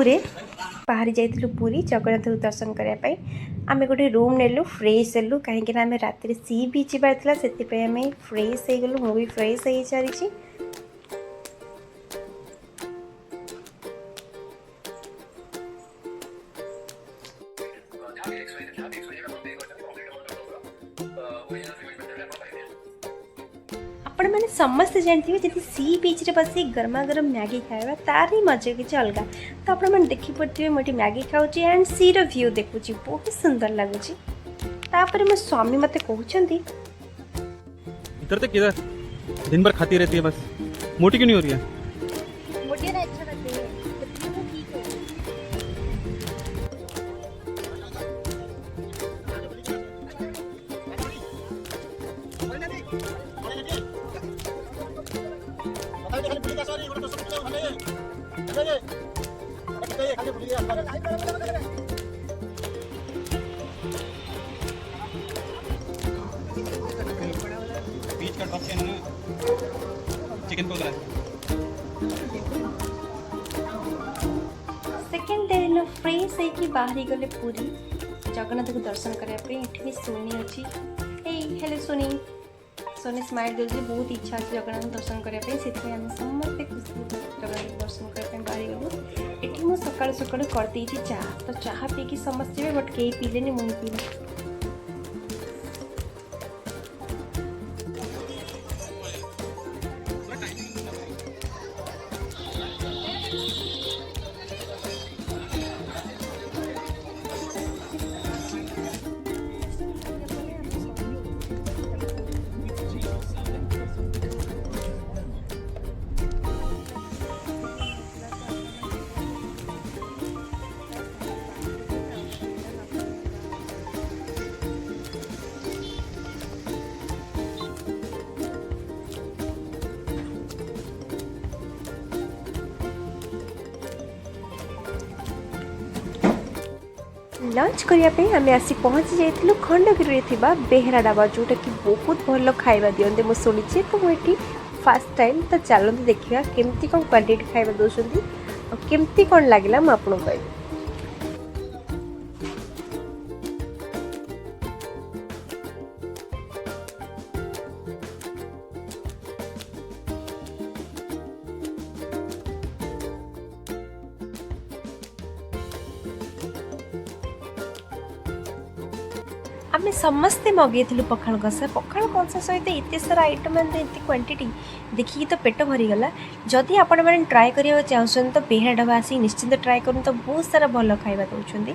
रे बाहरी जाइलु पुरी जगन्नाथ दर्शन करने आम गोटे रूम नेलु फ्रेश हेलु कहीं आम राति सी बीच जाबार से आम फ्रेश हो गलु मुझे फ्रेश हो सारी। आपण मैंने समस्ते जानते जी सी बीच रे बस गरमा गरम मैगी खाଇବା तार ही मजा किसी अलग तो आप देखिपे मुझे मैगी खाऊँ एंड सी व्यू देखुची बहुत सुंदर लगुच। तापर मो स्वामी मत कहते इधर तक किधर दिन भर खाती रहती है बस मोटी क्यों नहीं हो रही है? मोटी ना अच्छा लगती है बीच का टॉप है चिकन को सेकेंड डे दिन फ्रेश होगी बाहरी गले पूरी जगन्नाथ को दर्शन करने ये सोनी अच्छी हेलो सोनी सोनी स्माइल दे बहुत इच्छा अच्छी जगन्नाथ दर्शन करने से समस्ते खुशी जगन्नाथ दर्शन करने बाहरी गलु। ये मुझे सका सका करदे चाह तो चाह पीकी समस्ते बट कहीं पीले मुझे पीली लंच करने आम आसी पहुँची जाइलु खंडगिरी बेहरा ढाबा जोटा कि बहुत भल खाଇବା दिखते मुझे शुणी तो मुझे फास्ट टाइम तो चलते देखा केमती कौन क्वांटिटी खाଇବା दौरान और केमती कौन लगे मुझे आपको कहूँ। आम समस्ते मगेलु पखाल कषा सहित एत सारा आइटम एत क्वांटिटी देखिए तो पेट भरीगला। जदि आपण मैंने ट्राए करा चाहते तो बेहरा ढाबा आसी निश्चिंत ट्राए करूँ तो बहुत सारा भल खाଇବା दौरान।